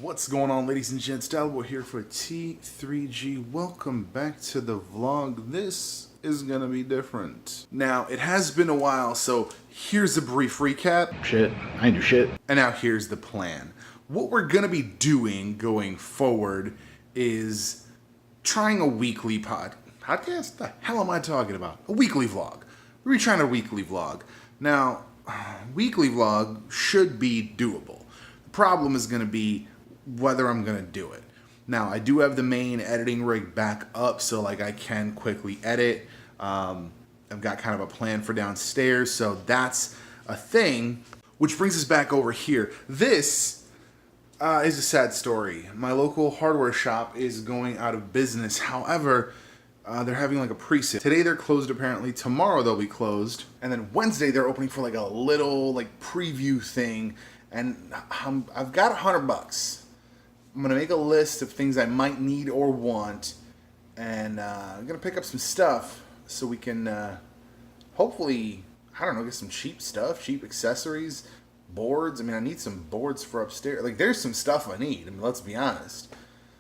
What's going on, ladies and gents? Dalbo here for T3G. Welcome back to the vlog. This is gonna be different. Now, it has been a while, so here's a brief recap. Shit, I ain't do shit. And now here's the plan. What we're gonna be doing going forward is trying a weekly podcast? The hell am I talking about? A weekly vlog. We're trying a weekly vlog. Now, weekly vlog should be doable. The problem is gonna be whether I'm gonna do it. Now, I do have the main editing rig back up, so like I can quickly edit. I've got kind of a plan for downstairs, so that's a thing. Which brings us back over here. This is a sad story. My local hardware shop is going out of business. However, they're having like a pre-sale. Today they're closed apparently. Tomorrow they'll be closed. And then Wednesday they're opening for like a little like preview thing. And I've got $100. I'm gonna make a list of things I might need or want. And I'm gonna pick up some stuff so we can hopefully, I don't know, get some cheap stuff, cheap accessories, boards. I mean, I need some boards for upstairs. Like, there's some stuff I need. I mean, let's be honest.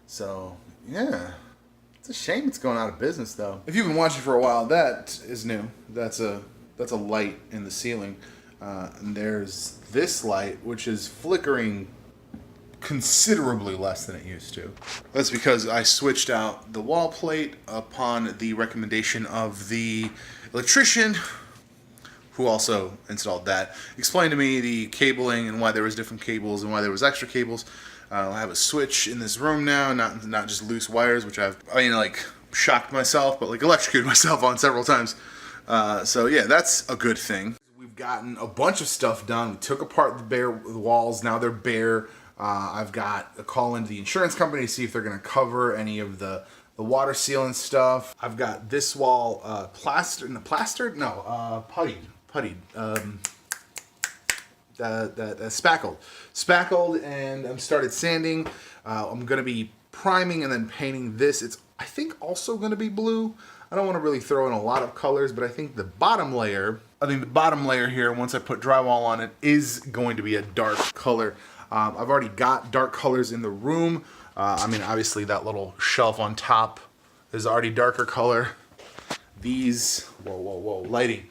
So, yeah. It's a shame it's going out of business, though. If you've been watching for a while, that is new. That's a light in the ceiling. And there's this light, which is flickering considerably less than it used to. That's because I switched out the wall plate upon the recommendation of the electrician, who also installed that. Explained to me the cabling and why there was different cables and why there was extra cables. I have a switch in this room now, not just loose wires, which like shocked myself, but like electrocuted myself on several times. So yeah, that's a good thing. We've gotten a bunch of stuff done. We took apart the walls. Now they're bare. I've got a call into the insurance company to see if they're going to cover any of the water sealant stuff. I've got this wall puttied, spackled, and I've started sanding. I'm going to be priming and then painting this. It's, I think, also going to be blue. I don't want to really throw in a lot of colors, but I think the bottom layer here, once I put drywall on it, is going to be a dark color. I've already got dark colors in the room. I mean, obviously that little shelf on top is already darker color. These, whoa, lighting.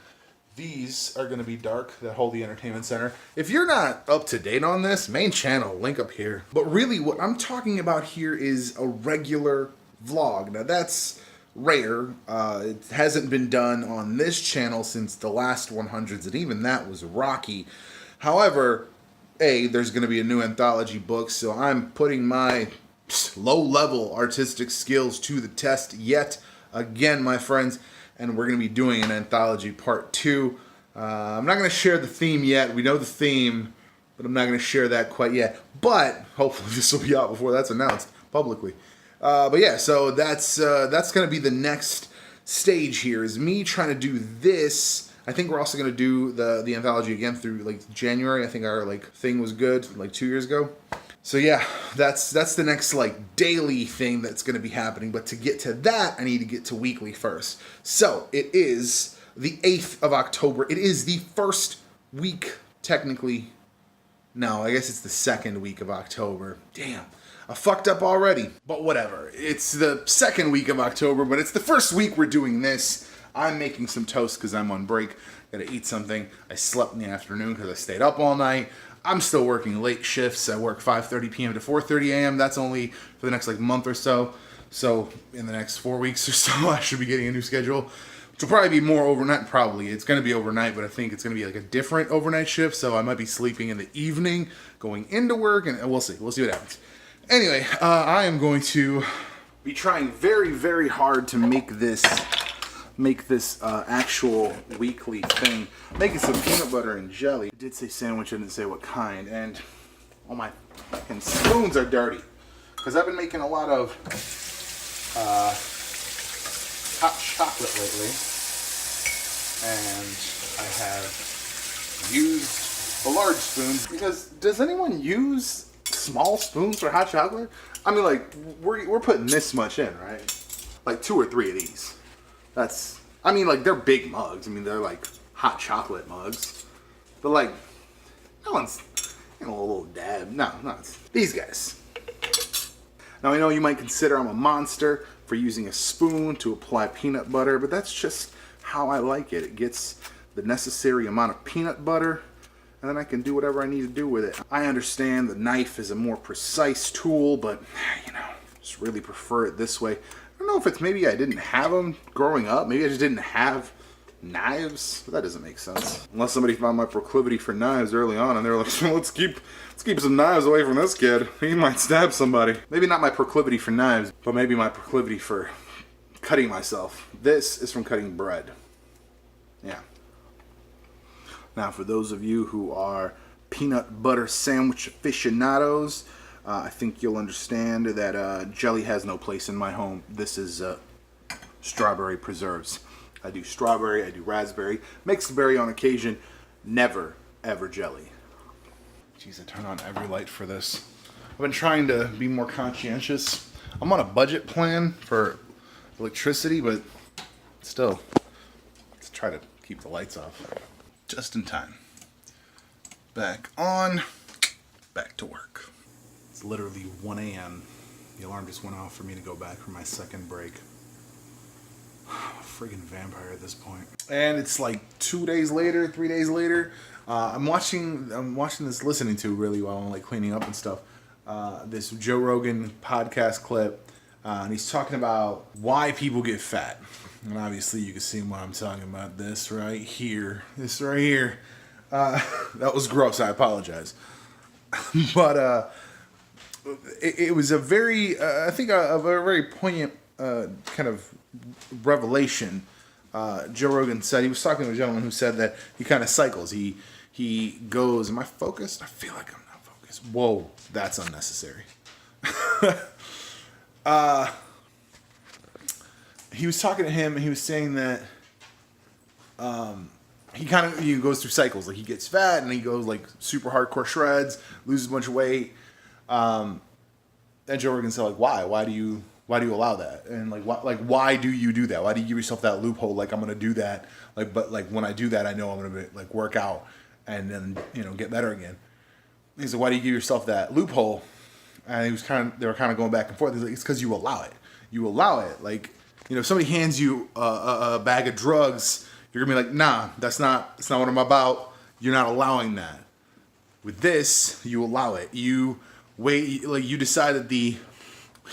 These are gonna be dark, that hold the entertainment center. If you're not up to date on this, main channel, link up here. But really what I'm talking about here is a regular vlog. Now that's rare. It hasn't been done on this channel since the last 100s, and even that was rocky. However, there's going to be a new anthology book, so I'm putting my low-level artistic skills to the test yet again, my friends, and we're going to be doing an anthology part 2. I'm not going to share the theme yet. We know the theme, but I'm not going to share that quite yet. But hopefully this will be out before that's announced publicly. But yeah, so that's going to be the next stage here, is me trying to do this. I think we're also going to do the anthology again through like January. I think our like thing was good like 2 years ago. So yeah, that's the next like daily thing that's going to be happening. But to get to that, I need to get to weekly first. So it is the 8th of October. It is the first week, technically. No, I guess it's the second week of October. Damn, I fucked up already. But whatever. It's the second week of October, but it's the first week we're doing this. I'm making some toast because I'm on break. Gotta eat something. I slept in the afternoon because I stayed up all night. I'm still working late shifts. I work 5:30 p.m. to 4:30 a.m. That's only for the next like month or so. So in the next 4 weeks or so, I should be getting a new schedule, which will probably be more overnight. Probably it's going to be overnight, but I think it's going to be like a different overnight shift. So I might be sleeping in the evening, going into work, and we'll see. We'll see what happens. Anyway, I am going to be trying very, very hard to make this actual weekly thing. Making some peanut butter and jelly. I did say sandwich, I didn't say what kind, and all my fucking spoons are dirty. Because I've been making a lot of hot chocolate lately. And I have used the large spoons. Because does anyone use small spoons for hot chocolate? I mean, like, we're putting this much in, right? Like 2 or 3 of these. I mean, like, they're big mugs. I mean, they're like hot chocolate mugs. But like, no one's, a little dab. No, it's these guys. Now I know you might consider I'm a monster for using a spoon to apply peanut butter, but that's just how I like it. It gets the necessary amount of peanut butter, and then I can do whatever I need to do with it. I understand the knife is a more precise tool, but you know, just really prefer it this way. I don't know if it's maybe I didn't have them growing up. Maybe I just didn't have knives. But that doesn't make sense. Unless somebody found my proclivity for knives early on and they were like, let's keep some knives away from this kid. He might stab somebody. Maybe not my proclivity for knives, but maybe my proclivity for cutting myself. This is from cutting bread. Yeah. Now, for those of you who are peanut butter sandwich aficionados, I think you'll understand that jelly has no place in my home. This is strawberry preserves. I do strawberry, I do raspberry, mixed berry on occasion, never, ever jelly. Jeez, I turn on every light for this. I've been trying to be more conscientious. I'm on a budget plan for electricity, but still, let's try to keep the lights off. Just in time. Back on, back to work. It's literally 1 a.m. The alarm just went off for me to go back for my second break. I'm a friggin' vampire at this point. And it's like 2 days later, 3 days later. I'm watching this, listening to really while I'm like cleaning up and stuff. This Joe Rogan podcast clip, and he's talking about why people get fat. And obviously you can see why I'm talking about this right here. This right here. That was gross. I apologize. But it was a very, I think a very poignant kind of revelation. Joe Rogan said, he was talking to a gentleman who said that he kind of cycles. He goes, am I focused? I feel like I'm not focused. Whoa, that's unnecessary. He was talking to him and he was saying that he goes through cycles. Like he gets fat and he goes like super hardcore shreds, loses a bunch of weight. And Joe Rogan said, like, why do you allow that? And why do you do that? Why do you give yourself that loophole? Like, I'm gonna do that. Like, but like when I do that, I know I'm gonna like work out and then, you know, get better again. He's like, why do you give yourself that loophole? And they were kind of going back and forth. He's like, it's because you allow it. You allow it. Like, you know, if somebody hands you a bag of drugs, you're gonna be like, nah, that's not what I'm about. You're not allowing that. With this, you allow it. You wait, like you decide that he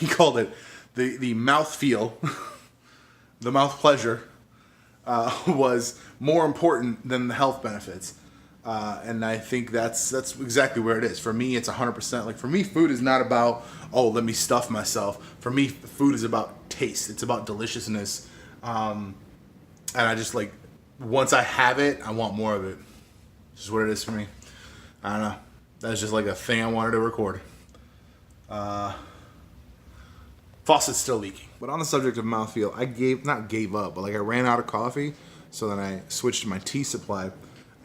called it the mouth feel, the mouth pleasure, was more important than the health benefits. And I think that's exactly where it is. For me, it's 100%. Like for me, food is not about, oh, let me stuff myself. For me, food is about taste. It's about deliciousness. And I just like, once I have it, I want more of it. This is what it is for me. I don't know. That's just like a thing I wanted to record. Faucet's still leaking. But on the subject of mouthfeel, I not gave up, but like I ran out of coffee, so then I switched to my tea supply,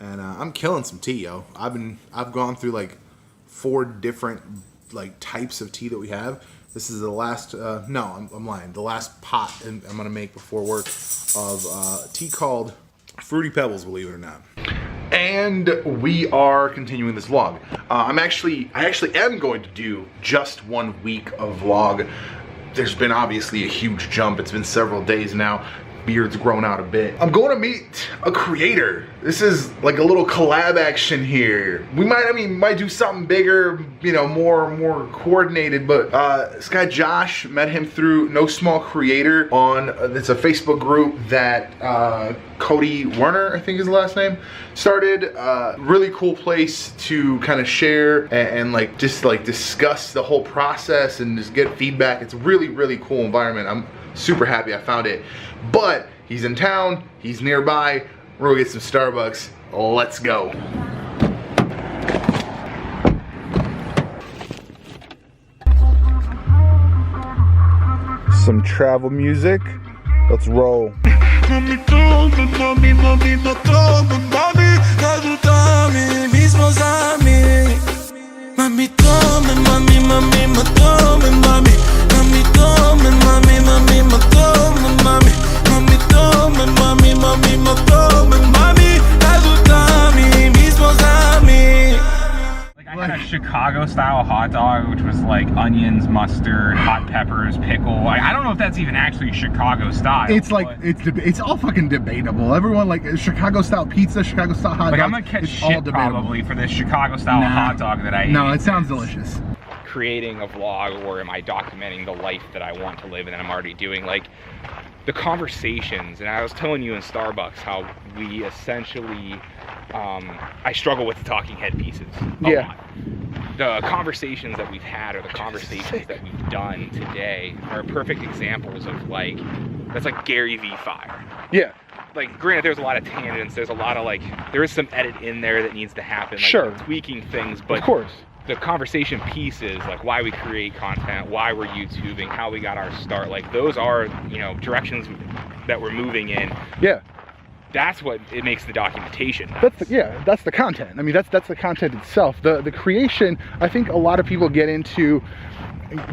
and I'm killing some tea, yo. I've gone through like 4 different like types of tea that we have. This is the last. No, I'm lying. The last pot I'm gonna make before work of tea called Fruity Pebbles, believe it or not. And we are continuing this vlog. I actually am going to do just 1 week of vlog. There's been obviously a huge jump. It's been several days now. Beard's grown out a bit. I'm going to meet a creator. This is like a little collab action here. We might do something bigger, you know, more coordinated, but this guy Josh, met him through No Small Creator on, it's a Facebook group that Cody Werner, I think is the last name, started. Really cool place to kind of share and like just like discuss the whole process and just get feedback. It's a really, really cool environment. I'm super happy I found it. But he's in town, he's nearby. We're gonna get some Starbucks. Let's go. Some travel music. Let's roll. Chicago style hot dog, which was like onions, mustard, hot peppers, pickle. Like, I don't know if that's even actually Chicago style. It's like, it's all fucking debatable. Everyone, like, Chicago style pizza, Chicago style hot dogs. Like, I'm gonna catch shit probably for this Chicago style hot dog that I ate. No, it sounds delicious. Creating a vlog, or am I documenting the life that I want to live and that I'm already doing? Like, the conversations, and I was telling you in Starbucks how we essentially, I struggle with the talking head pieces a lot. The conversations that we've had, or the conversations that we've done today, are perfect examples of, like, that's like Gary V fire. Yeah. Like, granted, there's a lot of tangents, there's a lot of, like, there is some edit in there that needs to happen, like, sure, tweaking things, but of course, the conversation pieces, like why we create content, why we're YouTubing, how we got our start, like those are, you know, directions that we're moving in. Yeah. That's what it makes the documentation. That's the content. I mean, that's the content itself. The creation, I think a lot of people get into,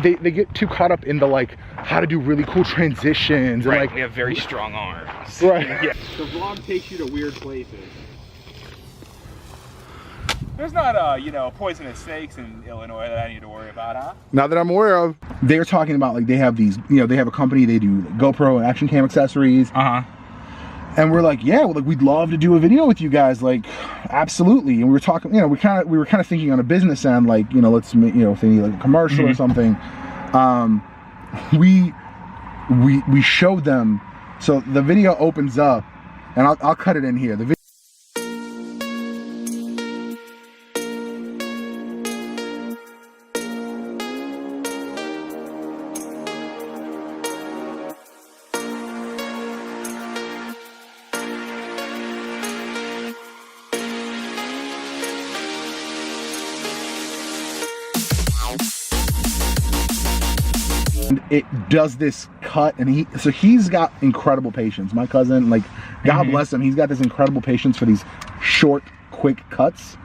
they get too caught up in the, like, how to do really cool transitions. Right, and, like, we have very strong arms. Right. Yeah. The vlog takes you to weird places. There's not, you know, poisonous snakes in Illinois that I need to worry about, huh? Not that I'm aware of. They're talking about, like, they have these, you know, they have a company, they do GoPro and action cam accessories. And we're like, yeah, well, like, we'd love to do a video with you guys, like, absolutely. And we were talking, you know, we were kind of thinking on a business end, like, you know, let's, you know, if they need like a commercial or something. We showed them. So the video opens up, and I'll cut it in here. The video. It does this cut, and he's got incredible patience. My cousin, like, God bless him, he's got this incredible patience for these short, quick cuts.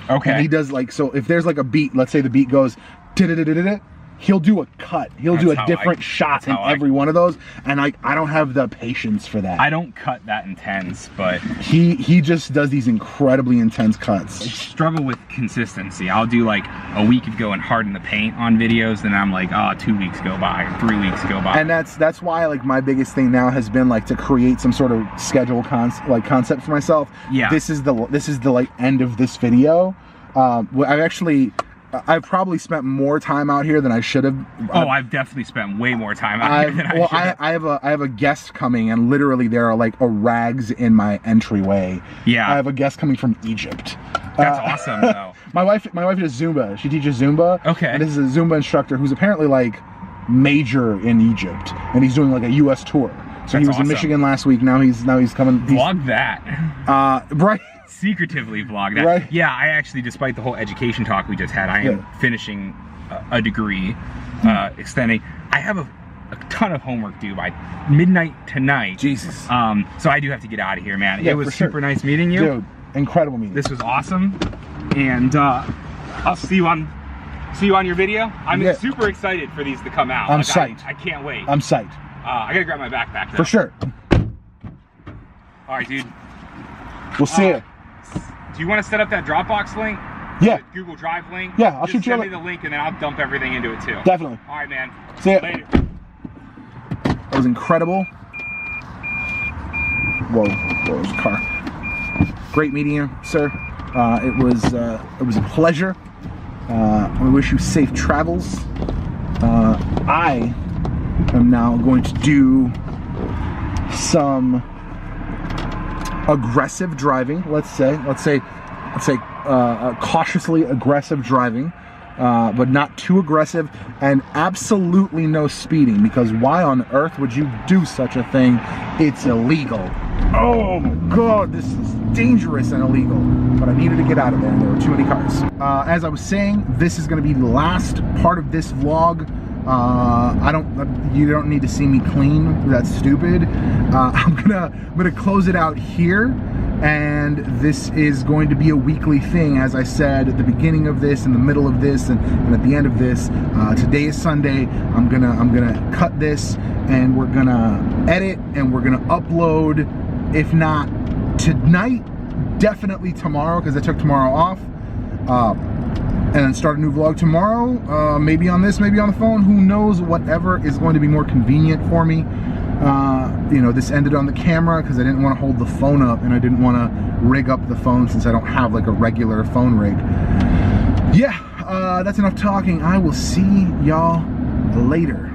Okay. And he does, like, so if there's like a beat, let's say the beat goes da-da-da-da-da, he'll do a cut. He'll do a different shot in every one of those, and I don't have the patience for that. I don't cut that intense, but he just does these incredibly intense cuts. I struggle with consistency. I'll do like a week of going hard in the paint on videos, then I'm like, oh, 2 weeks go by, or 3 weeks go by. And that's why, like, my biggest thing now has been, like, to create some sort of schedule concept for myself. Yeah. This is the like end of this video. I've probably spent more time out here than I should have. Oh, I've definitely spent way more time out here than I should have. I have a guest coming, and literally there are, like, rags in my entryway. Yeah. I have a guest coming from Egypt. That's awesome, though. My wife does Zumba. She teaches Zumba. Okay. And this is a Zumba instructor who's apparently, like, major in Egypt, and he's doing, like, a U.S. tour. So he was in Michigan last week. Now he's coming. Vlog that. Right. Secretively vlog that. Right. Yeah, I actually, despite the whole education talk we just had, I am finishing a degree, extending. I have a ton of homework due by midnight tonight. Jesus. So I do have to get out of here, man. Yeah, it was super nice meeting you. Dude, incredible meeting. This was awesome, and I'll see you on your video. I'm super excited for these to come out. I'm psyched. I can't wait. I'm psyched. I gotta grab my backpack though. For sure. All right, dude. We'll see you. Do you want to set up that Dropbox link? Yeah. Google Drive link? Yeah, I'll shoot you. Send me the link, and then I'll dump everything into it too. Definitely. All right, man. See ya. Later. That was incredible. Whoa, there's a car. Great meeting you, sir. It was a pleasure. I wish you safe travels. I am now going to do some aggressive driving. Let's say cautiously aggressive driving, but not too aggressive, and absolutely no speeding, because why on earth would you do such a thing? It's illegal. Oh my God, this is dangerous and illegal. But I needed to get out of there. There were too many cars. As I was saying, this is going to be the last part of this vlog. You don't need to see me clean. That's stupid. I'm gonna close it out here, and this is going to be a weekly thing, as I said at the beginning of this, in the middle of this, and at the end of this. Today is Sunday. I'm gonna cut this, and we're gonna edit, and we're gonna upload. If not tonight, definitely tomorrow, because I took tomorrow off. and then start a new vlog tomorrow. Maybe on this, maybe on the phone, who knows, whatever is going to be more convenient for me. You know, this ended on the camera because I didn't want to hold the phone up, and I didn't want to rig up the phone since I don't have like a regular phone rig. Yeah, that's enough talking. I will see y'all later.